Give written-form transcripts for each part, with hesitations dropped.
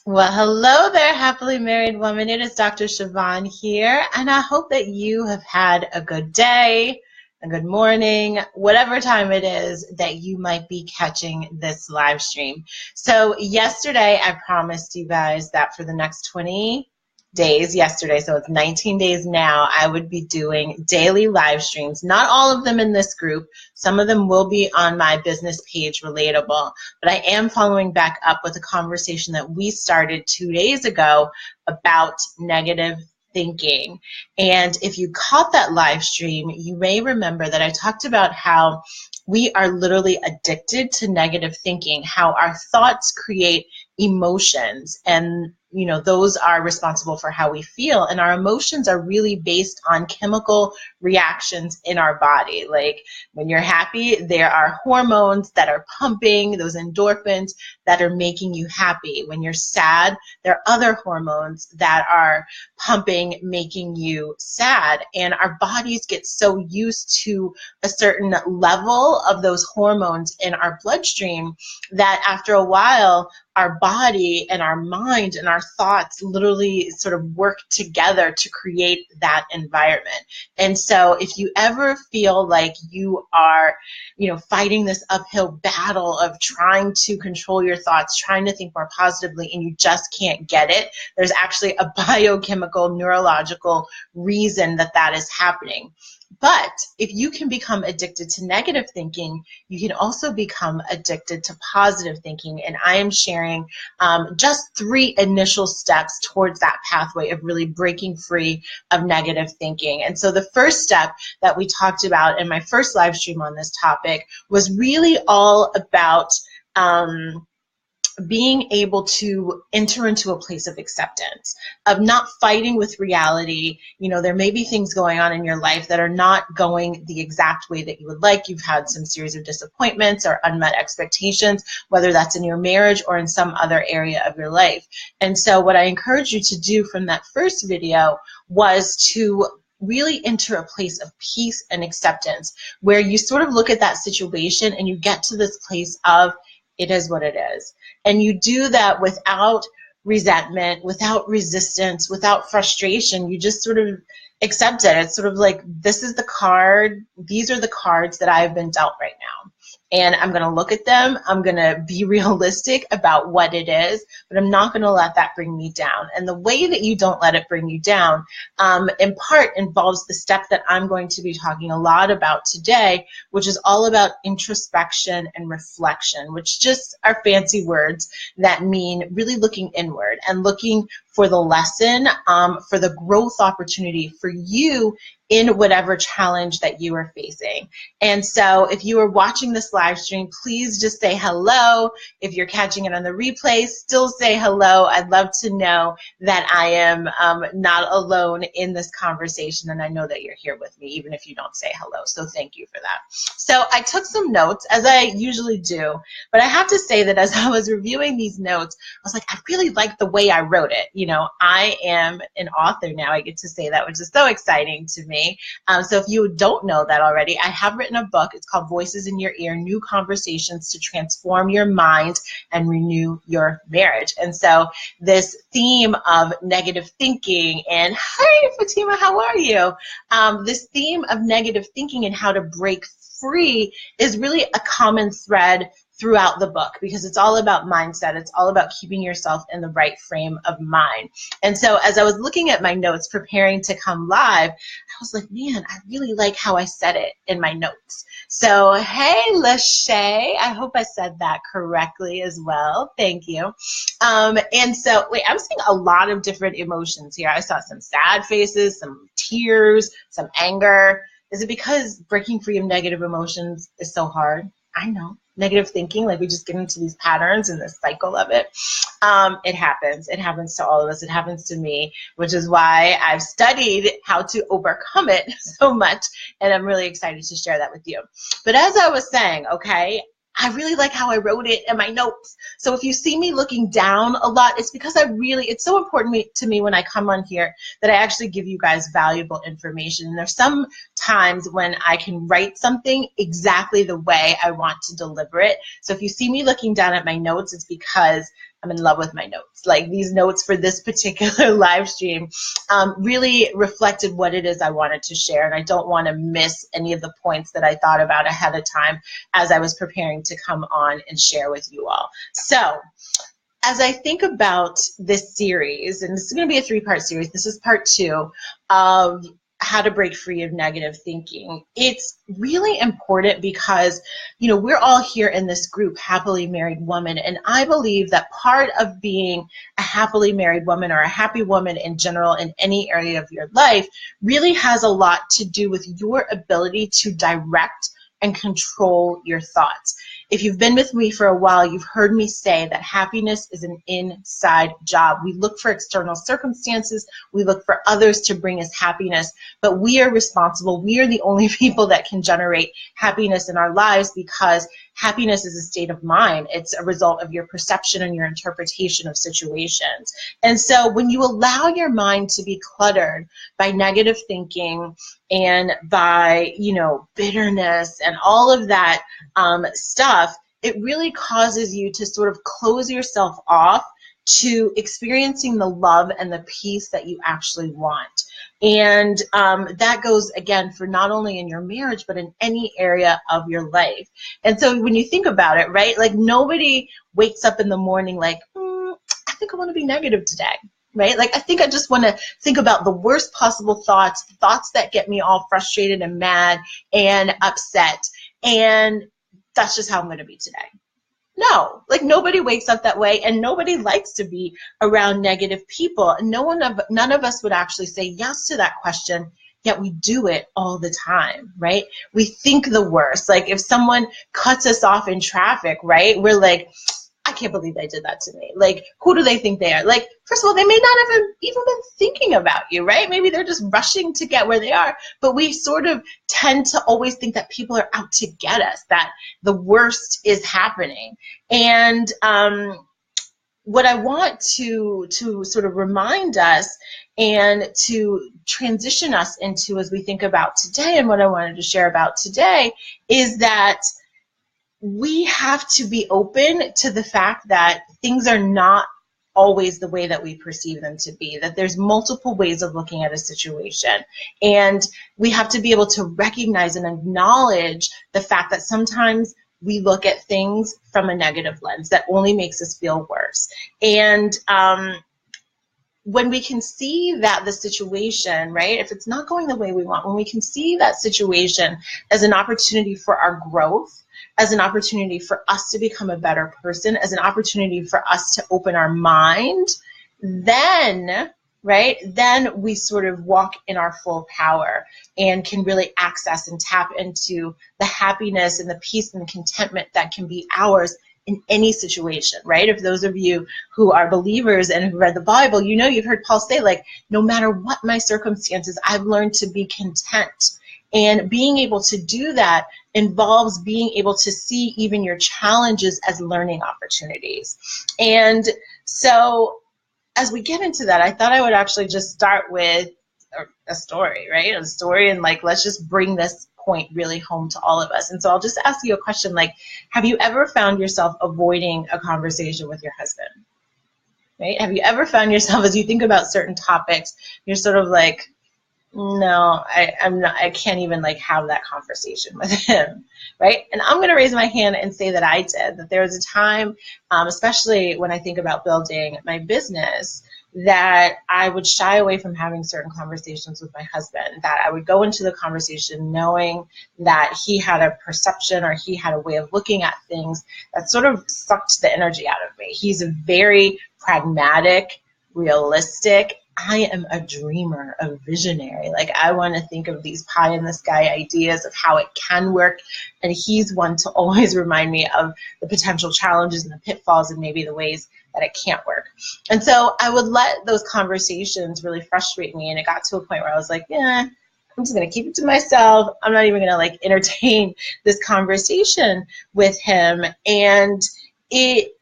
Well, hello there, happily married woman. It is Dr. Siobhan here, and I hope that you have had a good day, a good morning, whatever time it is that you might be catching this live stream. So yesterday, I promised you guys that for the next 20 days, yesterday, so it's 19 days now, I would be doing daily live streams. Not all of them in this group. Some of them will be on my business page, Relatable. But I am following back up with a conversation that we started 2 days ago about negative thinking. And if you caught that live stream, you may remember that I talked about how we are literally addicted to negative thinking, how our thoughts create emotions, and those are responsible for how we feel, and our emotions are really based on chemical reactions in our body. Like when you're happy, there are hormones that are pumping, those endorphins that are making you happy. When you're sad, there are other hormones that are pumping, making you sad. And our bodies get so used to a certain level of those hormones in our bloodstream that after a while, our body and our mind and our thoughts literally sort of work together to create that environment. And so if you ever feel like you are, fighting this uphill battle of trying to control your thoughts, trying to think more positively, and you just can't get it, there's actually a biochemical, neurological reason that that is happening. But if you can become addicted to negative thinking, you can also become addicted to positive thinking. And I am sharing just 3 initial steps towards that pathway of really breaking free of negative thinking. And so the first step that we talked about in my first live stream on this topic was really all about being able to enter into a place of acceptance, of not fighting with reality. There may be things going on in your life that are not going the exact way that you would like. You've had some series of disappointments or unmet expectations, whether that's in your marriage or in some other area of your life. And so what I encourage you to do from that first video was to really enter a place of peace and acceptance, where you sort of look at that situation and you get to this place of, it is what it is. And you do that without resentment, without resistance, without frustration. You just sort of accept it. It's sort of like, this is the card. These are the cards that I've been dealt right now. And I'm going to look at them. I'm going to be realistic about what it is, but I'm not going to let that bring me down. And the way that you don't let it bring you down, in part, involves the step that I'm going to be talking a lot about today, which is all about introspection and reflection, which just are fancy words that mean really looking inward and looking for the lesson, for the growth opportunity for you in whatever challenge that you are facing. And so if you are watching this live stream, please just say hello. If you're catching it on the replay, still say hello. I'd love to know that I am not alone in this conversation, and I know that you're here with me, even if you don't say hello. So thank you for that. So I took some notes, as I usually do, but I have to say that as I was reviewing these notes, I was like, I really like the way I wrote it. I am an author now. I get to say that, which is so exciting to me. So if you don't know that already, I have written a book. It's called Voices in Your Ear, New Conversations to Transform Your Mind and Renew Your Marriage. And so this theme of negative thinking, and hi Fatima, how are you? This theme of negative thinking and how to break free is really a common thread throughout the book, because it's all about mindset. It's all about keeping yourself in the right frame of mind. And so as I was looking at my notes preparing to come live, I was like, man, I really like how I said it in my notes. So, hey, Lachey, I hope I said that correctly as well. Thank you. And so, wait, I'm seeing a lot of different emotions here. I saw some sad faces, some tears, some anger. Is it because breaking free of negative emotions is so hard? I know. Negative thinking, like we just get into these patterns and this cycle of it. It happens. It happens to all of us. It happens to me, which is why I've studied how to overcome it so much, and I'm really excited to share that with you. But as I was saying, okay, I really like how I wrote it in my notes. So if you see me looking down a lot, it's because it's so important to me when I come on here that I actually give you guys valuable information. And there's some times when I can write something exactly the way I want to deliver it. So if you see me looking down at my notes, it's because I'm in love with my notes. Like these notes for this particular live stream really reflected what it is I wanted to share. And I don't want to miss any of the points that I thought about ahead of time as I was preparing to come on and share with you all. So as I think about this series, and this is going to be a 3-part series, this is part 2 of how to break free of negative thinking. It's really important because, you know, we're all here in this group, Happily Married Woman, and I believe that part of being a happily married woman or a happy woman in general in any area of your life really has a lot to do with your ability to direct and control your thoughts. If you've been with me for a while, you've heard me say that happiness is an inside job. We look for external circumstances, we look for others to bring us happiness, but we are responsible. We are the only people that can generate happiness in our lives, because happiness is a state of mind. It's a result of your perception and your interpretation of situations. And so when you allow your mind to be cluttered by negative thinking and by, you know, bitterness and all of that stuff, it really causes you to sort of close yourself off to experiencing the love and the peace that you actually want. And that goes, again, for not only in your marriage, but in any area of your life. And so when you think about it, right, like nobody wakes up in the morning like, I think I want to be negative today. Right? Like, I think I just want to think about the worst possible thoughts that get me all frustrated and mad and upset. And that's just how I'm going to be today. No, like nobody wakes up that way, and nobody likes to be around negative people. And none of us would actually say yes to that question, yet we do it all the time, right? We think the worst. Like if someone cuts us off in traffic, right? We're like, I can't believe they did that to me. Like, who do they think they are? Like, first of all, they may not have even been thinking about you, right? Maybe they're just rushing to get where they are. But we sort of tend to always think that people are out to get us, that the worst is happening. And what I want to sort of remind us and to transition us into as we think about today, and what I wanted to share about today, is that we have to be open to the fact that things are not always the way that we perceive them to be, that there's multiple ways of looking at a situation. And we have to be able to recognize and acknowledge the fact that sometimes we look at things from a negative lens that only makes us feel worse. And when we can see that the situation, right, if it's not going the way we want, when we can see that situation as an opportunity for our growth, as an opportunity for us to become a better person, as an opportunity for us to open our mind, then, right, then we sort of walk in our full power and can really access and tap into the happiness and the peace and the contentment that can be ours in any situation, right? If those of you who are believers and who read the Bible, you know, you've heard Paul say, like, no matter what my circumstances, I've learned to be content. And being able to do that involves being able to see even your challenges as learning opportunities. And so as we get into that, I thought I would actually just start with a story, right? A story, and like, let's just bring this point really home to all of us. And so I'll just ask you a question, like, have you ever found yourself avoiding a conversation with your husband? Right? Have you ever found yourself, as you think about certain topics, you're sort of like, no, I'm not, I can't even like have that conversation with him, right? And I'm going to raise my hand and say that I did, that there was a time, especially when I think about building my business, that I would shy away from having certain conversations with my husband, that I would go into the conversation knowing that he had a perception or he had a way of looking at things that sort of sucked the energy out of me. He's a very pragmatic, realistic, I am a dreamer, a visionary. Like, I want to think of these pie in the sky ideas of how it can work. And he's one to always remind me of the potential challenges and the pitfalls and maybe the ways that it can't work. And so I would let those conversations really frustrate me. And it got to a point where I was like, yeah, I'm just going to keep it to myself. I'm not even going to like entertain this conversation with him. And it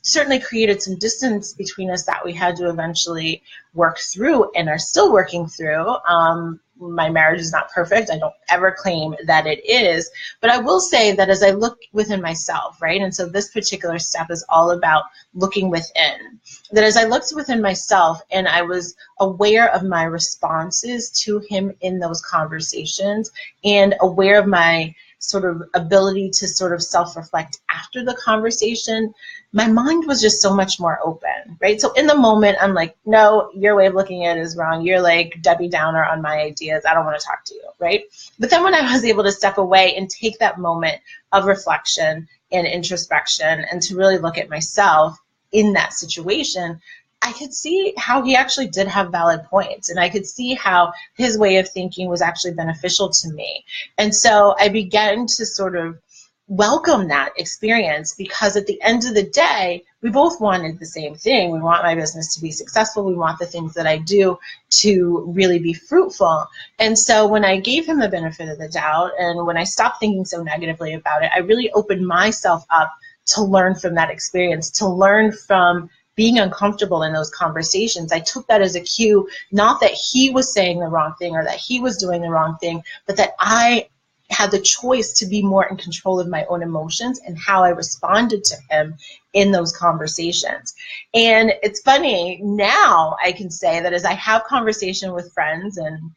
certainly created some distance between us that we had to eventually work through and are still working through. My marriage is not perfect. I don't ever claim that it is, but I will say that as I look within myself, right? And so this particular step is all about looking within. That as I looked within myself and I was aware of my responses to him in those conversations and aware of my sort of ability to sort of self-reflect after the conversation, my mind was just so much more open, right? So in the moment, I'm like, no, your way of looking at it is wrong. You're like Debbie Downer on my ideas. I don't want to talk to you, right? But then when I was able to step away and take that moment of reflection and introspection and to really look at myself in that situation, I could see how he actually did have valid points, and I could see how his way of thinking was actually beneficial to me. And so I began to sort of welcome that experience, because at the end of the day, we both wanted the same thing. We want my business to be successful. We want the things that I do to really be fruitful. And so when I gave him the benefit of the doubt, and when I stopped thinking so negatively about it, I really opened myself up to learn from that experience, to learn from being uncomfortable in those conversations. I took that as a cue, not that he was saying the wrong thing or that he was doing the wrong thing, but that I had the choice to be more in control of my own emotions and how I responded to him in those conversations. And it's funny, now I can say that as I have conversation with friends and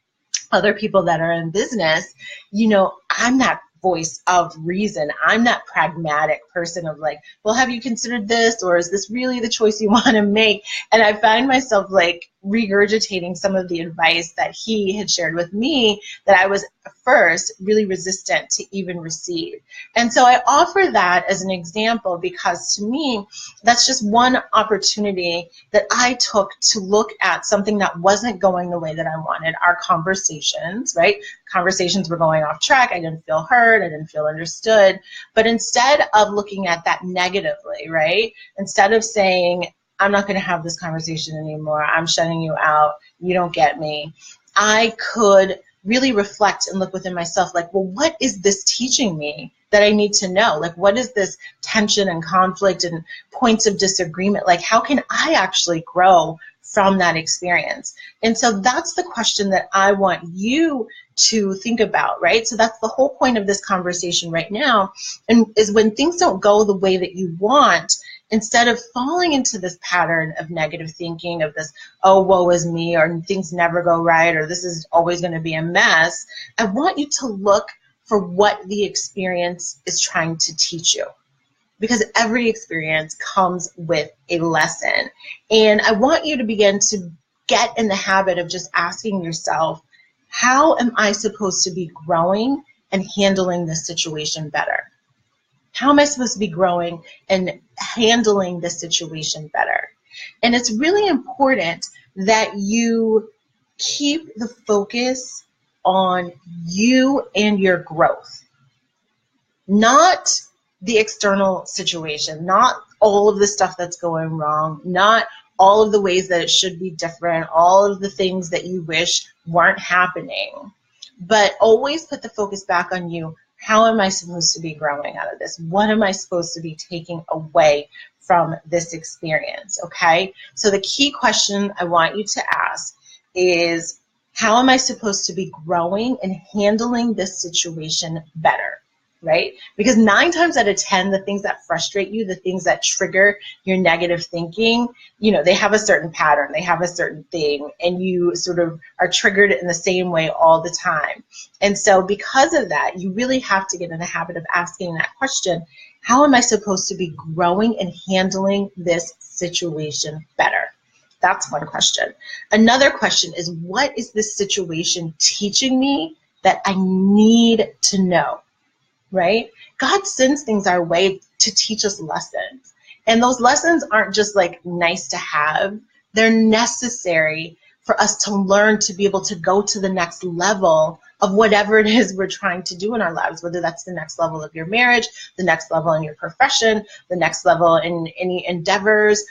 other people that are in business, I'm that voice of reason. I'm that pragmatic person of like, well, have you considered this, or is this really the choice you want to make? And I find myself like regurgitating some of the advice that he had shared with me that I was first really resistant to even receive. And so I offer that as an example because to me, that's just one opportunity that I took to look at something that wasn't going the way that I wanted. Our conversations, right? Conversations were going off track. I didn't feel heard. I didn't feel understood. But instead of looking at that negatively, right? Instead of saying, I'm not going to have this conversation anymore, I'm shutting you out, you don't get me, I could really reflect and look within myself like, well, what is this teaching me that I need to know? Like, what is this tension and conflict and points of disagreement? Like, how can I actually grow from that experience? And so that's the question that I want you to think about, right? So that's the whole point of this conversation right now, and is when things don't go the way that you want, instead of falling into this pattern of negative thinking, of this, oh, woe is me, or things never go right, or this is always going to be a mess, I want you to look for what the experience is trying to teach you. Because every experience comes with a lesson. And I want you to begin to get in the habit of just asking yourself, how am I supposed to be growing and handling this situation better? How am I supposed to be growing and handling this situation better? And it's really important that you keep the focus on you and your growth, not the external situation, not all of the stuff that's going wrong, not all of the ways that it should be different, all of the things that you wish weren't happening, but always put the focus back on you. How am I supposed to be growing out of this? What am I supposed to be taking away from this experience, okay? So the key question I want you to ask is, how am I supposed to be growing and handling this situation better, right? Because 9 times out of 10, the things that frustrate you, the things that trigger your negative thinking, they have a certain pattern, they have a certain thing, and you sort of are triggered in the same way all the time. And so because of that, you really have to get in the habit of asking that question, how am I supposed to be growing and handling this situation better? That's one question. Another question is, what is this situation teaching me that I need to know? Right? God sends things our way to teach us lessons. And those lessons aren't just like nice to have. They're necessary for us to learn to be able to go to the next level of whatever it is we're trying to do in our lives, whether that's the next level of your marriage, the next level in your profession, the next level in any endeavors,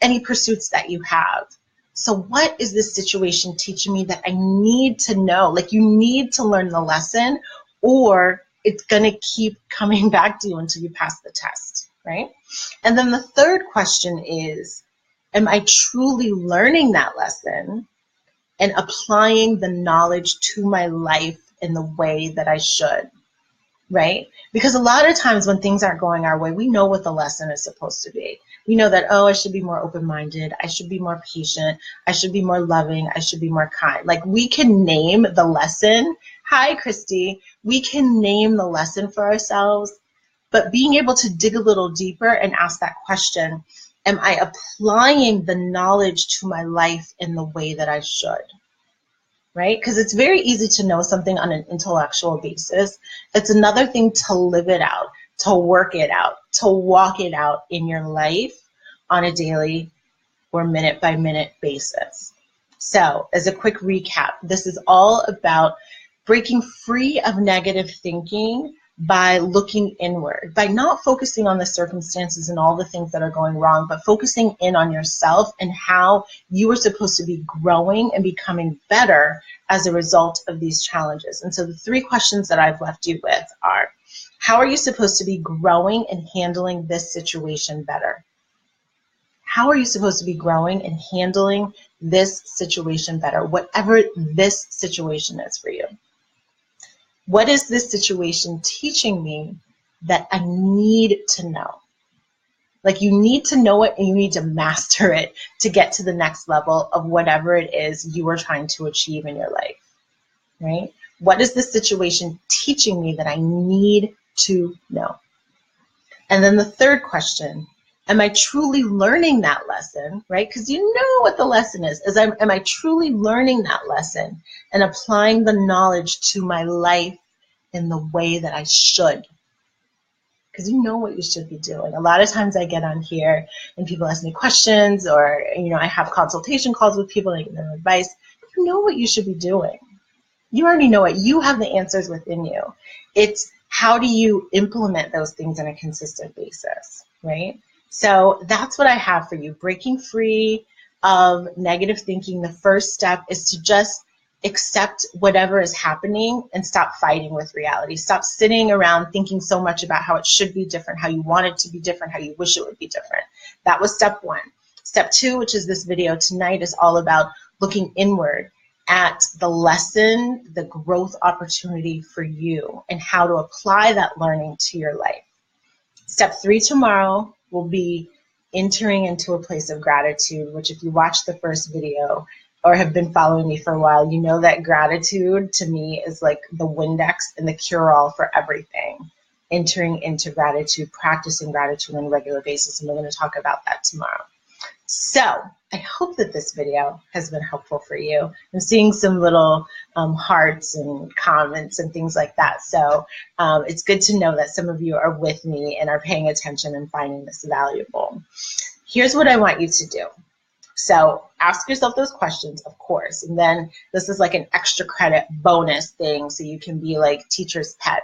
any pursuits that you have. So what is this situation teaching me that I need to know? Like, you need to learn the lesson, or it's going to keep coming back to you until you pass the test. right? And then the third question is, am I truly learning that lesson and applying the knowledge to my life in the way that I should, right? Because a lot of times when things aren't going our way, we know what the lesson is supposed to be. We know that, oh, I should be more open-minded, I should be more patient, I should be more loving, I should be more kind. Like, we can name the lesson. Hi, Christy. We can name the lesson for ourselves, but being able to dig a little deeper and ask that question, am I applying the knowledge to my life in the way that I should? Right? Because it's very easy to know something on an intellectual basis. It's another thing to live it out, to work it out, to walk it out in your life on a daily or minute by minute basis. So, as a quick recap, this is all about breaking free of negative thinking by looking inward, by not focusing on the circumstances and all the things that are going wrong, but focusing in on yourself and how you are supposed to be growing and becoming better as a result of these challenges. And so the three questions that I've left you with are, how are you supposed to be growing and handling this situation better? How are you supposed to be growing and handling this situation better, whatever this situation is for you? What is this situation teaching me that I need to know? Like, you need to know it and you need to master it to get to the next level of whatever it is you are trying to achieve in your life, right? What is this situation teaching me that I need to know? And then the third question, am I truly learning that lesson, right? Because you know what the lesson is. Am I truly learning that lesson and applying the knowledge to my life in the way that I should? Because you know what you should be doing. A lot of times I get on here and people ask me questions, or I have consultation calls with people and I give them advice. You know what you should be doing. You already know it. You have the answers within you. It's how do you implement those things on a consistent basis, right? So that's what I have for you. Breaking free of negative thinking. The first step is to just accept whatever is happening and stop fighting with reality. Stop sitting around thinking so much about how it should be different, how you want it to be different, how you wish it would be different. That was step one. Step two, which is this video tonight, is all about looking inward at the lesson, the growth opportunity for you, and how to apply that learning to your life. Step three tomorrow will be entering into a place of gratitude, which, if you watched the first video or have been following me for a while, you know that gratitude to me is like the Windex and the cure-all for everything. Entering into gratitude, practicing gratitude on a regular basis, and we're going to talk about that tomorrow. So I hope that this video has been helpful for you. I'm seeing some little hearts and comments and things like that. So it's good to know that some of you are with me and are paying attention and finding this valuable. Here's what I want you to do. So ask yourself those questions, of course, and then this is like an extra credit bonus thing so you can be like teacher's pet.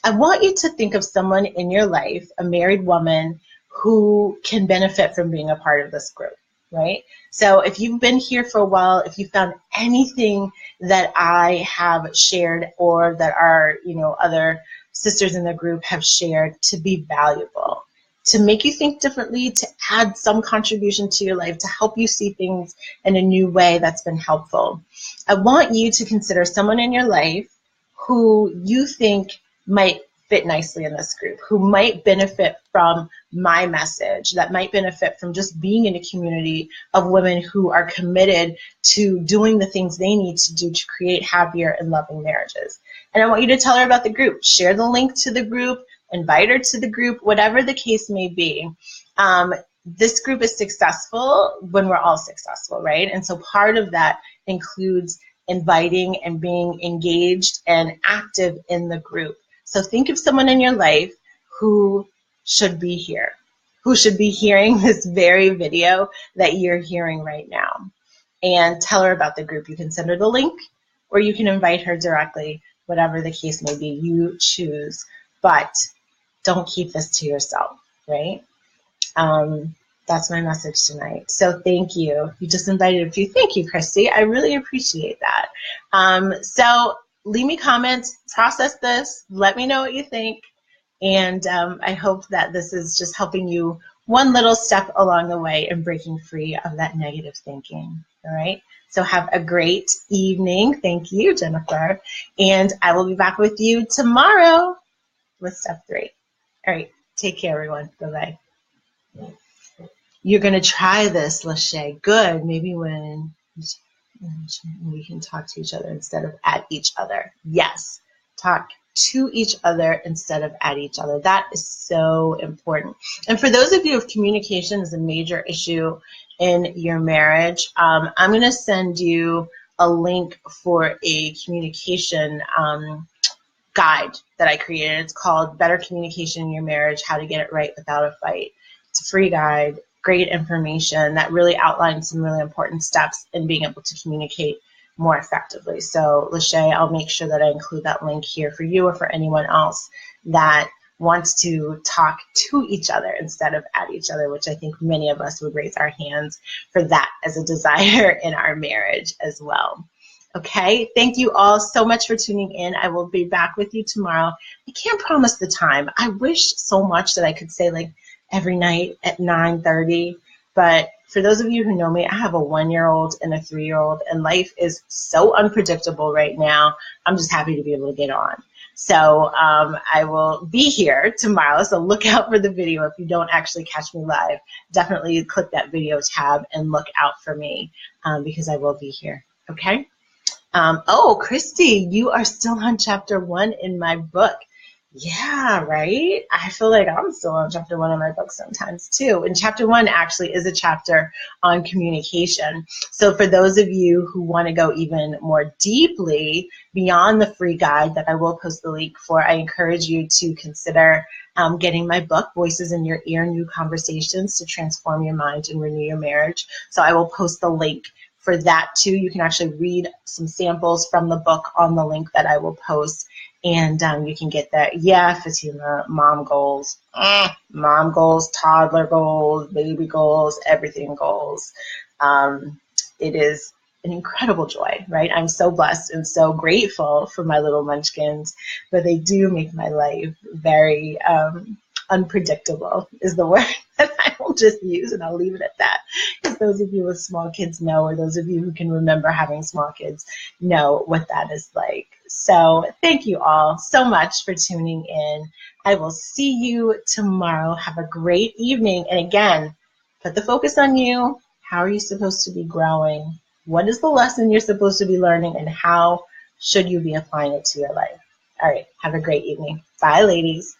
I want you to think of someone in your life, a married woman, who can benefit from being a part of this group, right? So if you've been here for a while, if you found anything that I have shared or that our other sisters in the group have shared to be valuable, to make you think differently, to add some contribution to your life, to help you see things in a new way that's been helpful, I want you to consider someone in your life who you think might fit nicely in this group, who might benefit from my message, that might benefit from just being in a community of women who are committed to doing the things they need to do to create happier and loving marriages. And I want you to tell her about the group. Share the link to the group, invite her to the group, whatever the case may be. This group is successful when we're all successful, right? And so part of that includes inviting and being engaged and active in the group. So think of someone in your life who should be here, who should be hearing this very video that you're hearing right now, and tell her about the group. You can send her the link or you can invite her directly, whatever the case may be, you choose, but don't keep this to yourself, right? That's my message tonight. So thank you. You just invited a few. Thank you, Christy. I really appreciate that. So leave me comments, process this, let me know what you think, And I hope that this is just helping you one little step along the way in breaking free of that negative thinking. All right. So have a great evening. Thank you, Jennifer. And I will be back with you tomorrow with step 3. All right. Take care, everyone. Bye-bye. You're going to try this, Lachey. Good. Maybe when we can talk to each other instead of at each other. Yes. Talk to each other instead of at each other. That is so important. And for those of you if communication is a major issue in your marriage, I'm going to send you a link for a communication guide that I created. It's called Better Communication in Your Marriage, How to Get It Right Without a Fight. It's a free guide, great information that really outlines some really important steps in being able to communicate more effectively. So Lachey, I'll make sure that I include that link here for you or for anyone else that wants to talk to each other instead of at each other, which I think many of us would raise our hands for that as a desire in our marriage as well. Okay, thank you all so much for tuning in. I will be back with you tomorrow. I can't promise the time. I wish so much that I could say like every night at 9:30, but for those of you who know me, I have a 1-year-old and a 3-year-old, and life is so unpredictable right now. I'm just happy to be able to get on. So I will be here tomorrow, so look out for the video. If you don't actually catch me live, definitely click that video tab and look out for me because I will be here, okay? Oh, Christy, you are still on chapter 1 in my book. Yeah, right? I feel like I'm still on chapter 1 in my book sometimes too. And chapter 1 actually is a chapter on communication. So for those of you who want to go even more deeply beyond the free guide that I will post the link for, I encourage you to consider getting my book, Voices in Your Ear, New Conversations to Transform Your Mind and Renew Your Marriage. So I will post the link for that too. You can actually read some samples from the book on the link that I will post, and you can get that. Yeah, Fatima, mom goals, toddler goals, baby goals, everything goals. It is an incredible joy, right? I'm so blessed and so grateful for my little munchkins, but they do make my life very unpredictable is the word that I will just use, and I'll leave it at that. Because those of you with small kids know, or those of you who can remember having small kids know what that is like. So thank you all so much for tuning in. I will see you tomorrow. Have a great evening. And again, put the focus on you. How are you supposed to be growing? What is the lesson you're supposed to be learning, and how should you be applying it to your life? All right. Have a great evening. Bye, ladies.